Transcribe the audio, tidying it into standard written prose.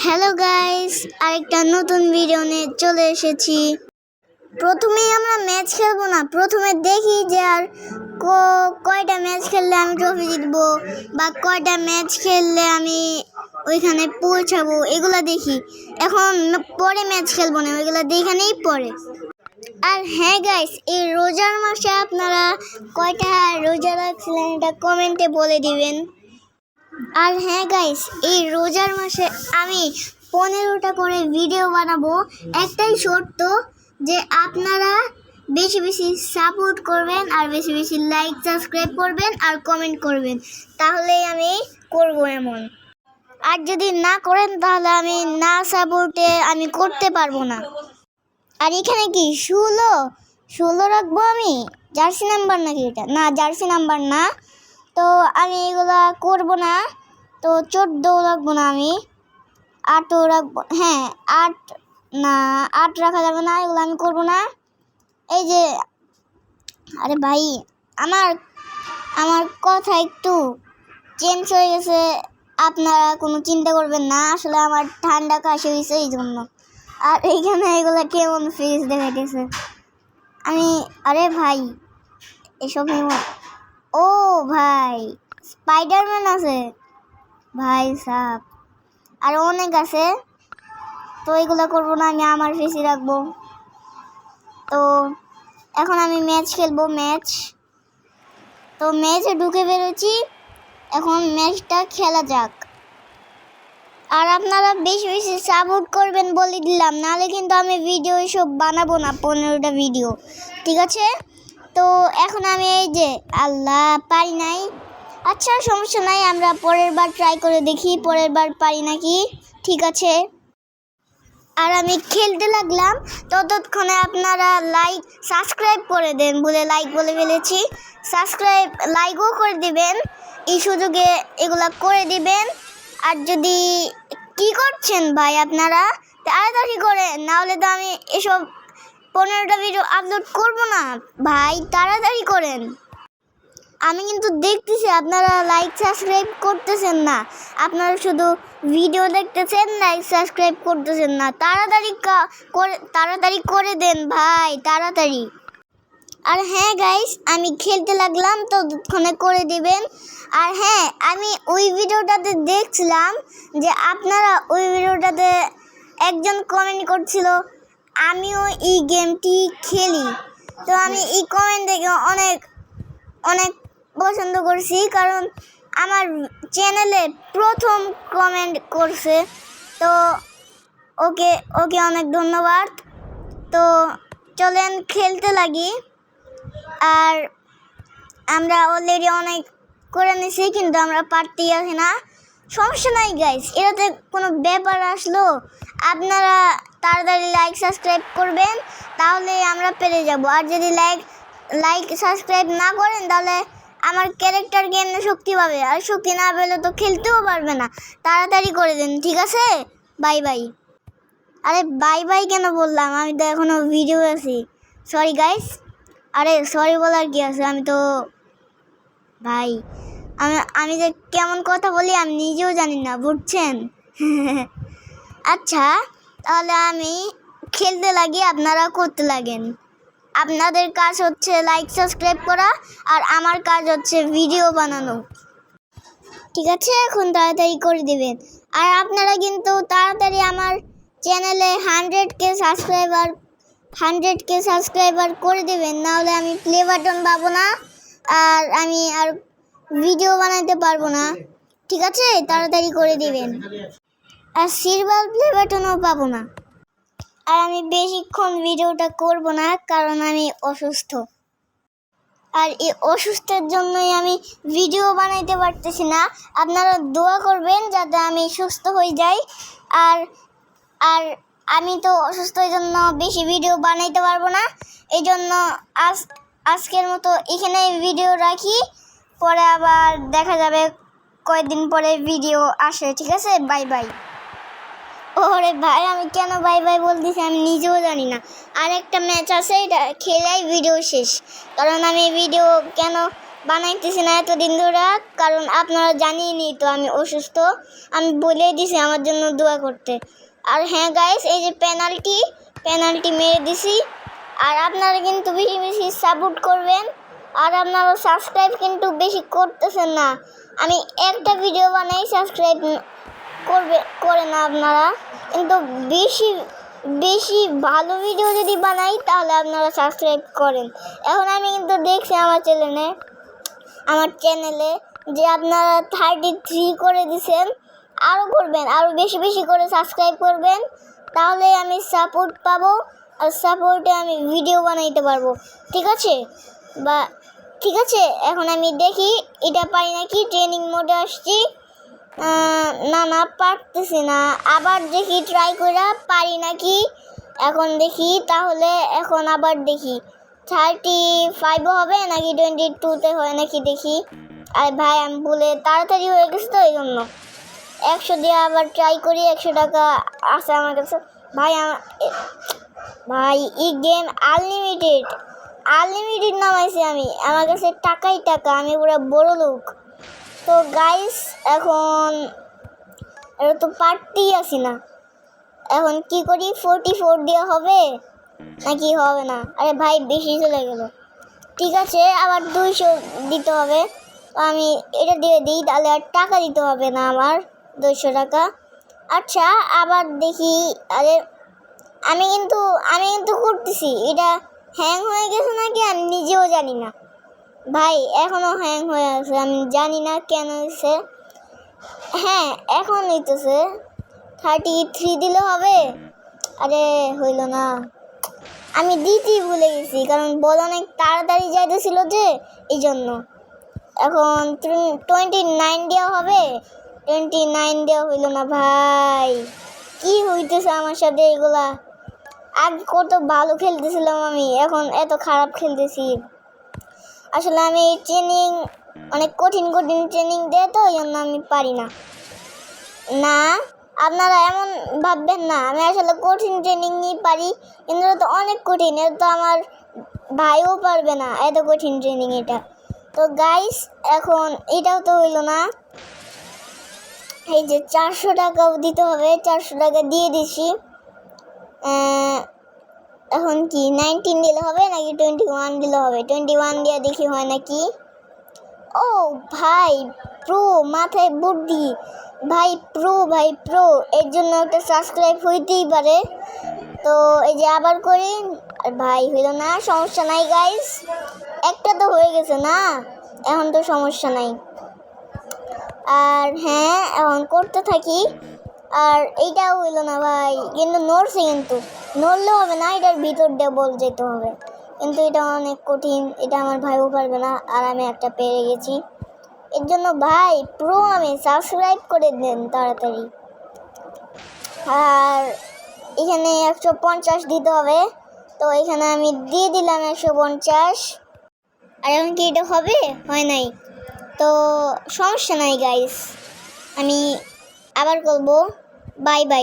Hello guys, আরেকটা নতুন video নিয়ে চলে এসেছি। প্রথমেই আমরা ম্যাচ খেলবো না, প্রথমে দেখি যে আর কয়টা ম্যাচ খেললে আমি ট্রফি জিতবো বা কয়টা ম্যাচ খেললে আমি ওইখানে পৌঁছাবো, এগুলো দেখি। এখন পরে ম্যাচ খেলবো না, ওইগুলো দেখে নেই পরে। আর হ্যাঁ গাইস, এই রোজার মাসে আপনারা কয়টা রোজা রাখছিলেন এটা কমেন্টে বলে দিবেন। আর হ্যাঁ গাইস, এই রোজার মাসে আমি 15টা করে ভিডিও বানাবো। একটাই শর্ত, যে আপনারা বেশি বেশি সাপোর্ট করবেন আর বেশি বেশি লাইক সাবস্ক্রাইব করবেন আর কমেন্ট করবেন, তাহলেই আমি করব এমন। আর যদি না করেন তাহলে আমি না সাপোর্টে আমি করতে পারবো না। আর এখানে কি 16 রাখবো আমি? জার্সি নাম্বার নাকি এটা? না, জার্সি নাম্বার না, তো আমি এগুলা করব না। তো 14 রাখবো না, আমি 8ও রাখবো। হ্যাঁ, 8 না, 8 রাখা যাবে না, এগুলো আমি করবো না। এই যে আরে ভাই, আমার কথা একটু চেঞ্জ হয়ে গেছে, আপনারা কোনো চিন্তা করবেন না, আসলে আমার ঠান্ডা কাশি হয়েছে এই জন্য। আর এইখানে এগুলো কেমন ফেস দেখাইতেছে। আরে ভাই, এসব ও ভাই, স্পাইডারম্যান আছে ভাই সাব, আর অনেক আছে। তো এগুলো করবো না, আমি আমার ফেসই রাখবো। তো এখন আমি ম্যাচ খেলবো। তো ম্যাচে ঢুকে বেরোচ্ছি, এখন ম্যাচটা খেলা যাক। আর আপনারা বেশি বেশি সাপোর্ট করবেন বলে দিলাম, নাহলে কিন্তু আমি ভিডিও এসব বানাবো না, 15টা ভিডিও, ঠিক আছে? তো এখন আমি এই যে আল্লাহ পারি নাই, আচ্ছা সমস্যা নাই, আমরা পরের বার ট্রাই করে দেখি পরের বার পারি নাকি, ঠিক আছে? আর আমি খেলতে লাগলাম, ততক্ষণে আপনারা লাইক সাবস্ক্রাইব করে দেন, লাইক বলে ফেলেছি, সাবস্ক্রাইব লাইকও করে দিবেন, এই সুযোগে এগুলা করে দিবেন। আর যদি কি করছেন ভাই আপনারা, তাড়াতাড়ি করেন, নাহলে তো আমি এসব 15টা ভিডিও আপলোড করব না ভাই, তাড়াতাড়ি করেন। আমি কিন্তু দেখতেছি আপনারা লাইক সাবস্ক্রাইব করতেছেন না, আপনারা শুধু ভিডিও দেখতেছেন, লাইক সাবস্ক্রাইব করতেছেন না। তাড়াতাড়ি করে দেন ভাই, তাড়াতাড়ি। আর হ্যাঁ গাইস, আমি খেলতে লাগলাম, ততক্ষণে করে দিবেন। আর হ্যাঁ, আমি ওই ভিডিওটাতে দেখছিলাম যে আপনারা ওই ভিডিওটাতে একজন কমেন্ট করছিল আমিও এই গেমটি খেলি। তো আমি এই কমেন্ট থেকে অনেক অনেক পছন্দ করছি, কারণ আমার চ্যানেলে প্রথম কমেন্ট করছে। তো ওকে অনেক ধন্যবাদ। তো চলেন খেলতে লাগি। আর আমরা অলরেডি অনেক করে নিছি, কিন্তু আমরা পারতেই আছি না, সমস্যা নাই গাইস, এটাতে কোনো ব্যাপার আসলো। আপনারা তাড়াতাড়ি লাইক সাবস্ক্রাইব করবেন, তাহলে আমরা পেরে যাব। আর যদি লাইক সাবস্ক্রাইব না করেন, তাহলে আমার ক্যারেক্টার কেমনে শক্তি পাবে? আর শক্তি না পেলে তো খেলতেও পারবে না। তাড়াতাড়ি করে দেন, ঠিক আছে? Bye bye. আরে বাই বাই কেন বললাম, আমি তো এখনও ভিডিও আছি, সরি গাইস। আরে সরি বলার কি আছে, আমি তো ভাই, আমি যে কেমন কথা বলি আমি নিজেও জানি না, বুঝছেন? আচ্ছা, তাহলে আমি খেলতে লাগি, আপনারা করতে লাগেন। আপনাদের কাজ হচ্ছে লাইক সাবস্ক্রাইব করা, আর আমার কাজ হচ্ছে ভিডিও বানানো, ঠিক আছে? এখন তাড়াতাড়ি করে দিবেন। আর আপনারা কিন্তু তাড়াতাড়ি আমার চ্যানেলে 100K সাবস্ক্রাইবার করে দেবেন, নাহলে আমি প্লে বাটন পাবো না, আর আমি আর ভিডিও বানাতে পারবো না, ঠিক আছে? তাড়াতাড়ি করে দিবেন। আর সিলভার প্লে বাটনও পাবো না। আর আমি বেশিক্ষণ ভিডিওটা করব না, কারণ আমি অসুস্থ, আর এই অসুস্থের জন্যই আমি ভিডিও বানাইতে পারতেছি না। আপনারা দোয়া করবেন যাতে আমি সুস্থ হয়ে যাই। আর আর আমি তো অসুস্থ, এই জন্য বেশি ভিডিও বানাইতে পারবো না, এই জন্য আজকের মতো এখানেই ভিডিও রাখি, পরে আবার দেখা যাবে কয়েকদিন পরে ভিডিও আসে, ঠিক আছে? Bye bye. ওরে ভাই, আমি কেন বাই বাই বলতেছি আমি নিজেও জানি না। আর একটা ম্যাচ আছে, এটা খেলাই ভিডিও শেষ, কারণ আমি ভিডিও কেন বানাইতেছি না এতদিন ধরে, কারণ আপনারা জানিয়েনি তো আমি অসুস্থ। আমি বলে দিছি আমার জন্য দোয়া করতে। আর হ্যাঁ গাইস, এই যে পেনাল্টি মেরে দিছি। আর আপনারা কিন্তু বেশি বেশি সাপোর্ট করবেন। আর আপনারা সাবস্ক্রাইব কিন্তু বেশি করতেছেন না। আমি একটা ভিডিও বানাই, সাবস্ক্রাইব করে না আপনারা, কিন্তু বেশি বেশি ভালো ভিডিও যদি বানাই তাহলে আপনারা সাবস্ক্রাইব করেন। এখন আমি কিন্তু দেখছি আমার চ্যানেলে যে আপনারা 33 করে দিছেন। আরও করবেন, আরও বেশি বেশি করে সাবস্ক্রাইব করবেন, তাহলে আমি সাপোর্ট পাবো। আর সাপোর্টে আমি ভিডিও বানাইতে পারবো। ঠিক আছে? এখন আমি দেখি এটা পারি নাকি। ট্রেনিং মোডে আসছি। না পারতেছি না। আবার দেখি ট্রাই করে পারি নাকি। এখন দেখি তাহলে, এখন আবার দেখি 35 হবে নাকি 22-তে হয় নাকি দেখি। আর ভাই আমি বলে তাড়াতাড়ি হয়ে গেছে তো, এই জন্য 100 দিয়ে আবার ট্রাই করি। 100 টাকা আছে আমার কাছে। ভাই এই গেম আনলিমিটেড নামাইছি আমি। আমার কাছে টাকাই টাকা, আমি পুরো বড় লোক। তো গাইস এখন এটা তো পারতেই আসি না। এখন কি করি? 44 দেওয়া হবে নাকি হবে না? আরে ভাই বেশি চলে গেল। ঠিক আছে, আবার 200 দিতে হবে। আমি এটা দিয়ে দিই, তাহলে আর টাকা দিতে হবে না আমার, 200 টাকা। আচ্ছা আবার দেখি। আরে আমি কিন্তু করতেছি। এটা হ্যাং হয়ে গেছে নাকি আমি নিজেও জানি না ভাই। এখনও হ্যাং হয়ে আছে, আমি জানি না কেন হয়েছে। হ্যাঁ এখন হইতেছে। 33 দিলে হবে। আরে হইল না, আমি দিতেই ভুলে গেছি, কারণ বল অনেক তাড়াতাড়ি যাইতেছিল যে, এই জন্য। এখন 29 দেওয়া হবে। 29 দেওয়া হইল না ভাই। কি হইতেছে আমার সাথে এগুলা? আগে কত ভালো খেলতেছিলাম আমি, এখন এত খারাপ খেলতেছি। আসলে আমি ট্রেনিং অনেক কঠিন ট্রেনিং দেয় তো, এই জন্য আমি পারি না। আপনারা এমন ভাববেন না, আমি আসলে কঠিন ট্রেনিংই পারি, কিন্তু এটা তো অনেক কঠিন। এটা তো আমার ভাইও পারবে না, এত কঠিন ট্রেনিং এটা। তো গাইস এখন এটাও তো হইল না। এই যে 400 টাকাও দিতে হবে, 400 টাকা দিয়ে দিছি। এখন কি 19 দিলে হবে নাকি 21 দিলে হবে? 21 দিয়ে দেখি হয় নাকি। ও ভাই প্রো, মাথায় বুদ্ধি ভাই, প্রো এর জন্য একটা সাবস্ক্রাইব হইতেই পারে। তো এই যে আবার করি। আর ভাই হইল না, সমস্যা নাই গাইস, একটা তো হয়ে গেছে না, এখন তো সমস্যা নাই। আর হ্যাঁ এখন করতে থাকি। আর এইটাও হইল না ভাই, কিন্তু নড়ছে, কিন্তু নড়লে হবে না, এটার ভিতর দিয়ে বল যেতে হবে। কিন্তু এটা অনেক কঠিন, এটা আমার ভাইও পারবে না। আর আমি একটা পেরে গেছি। এর জন্য ভাই প্রো, আমি সাবস্ক্রাইব করে দেন তাড়াতাড়ি। আর এখানে 150 দিতে হবে, তো এখানে আমি দিয়ে দিলাম 150। আর এখন কি এটা হবে? হয় নাই, তো সমস্যা নাই গাইস, আমি আবার করবো। Bye bye.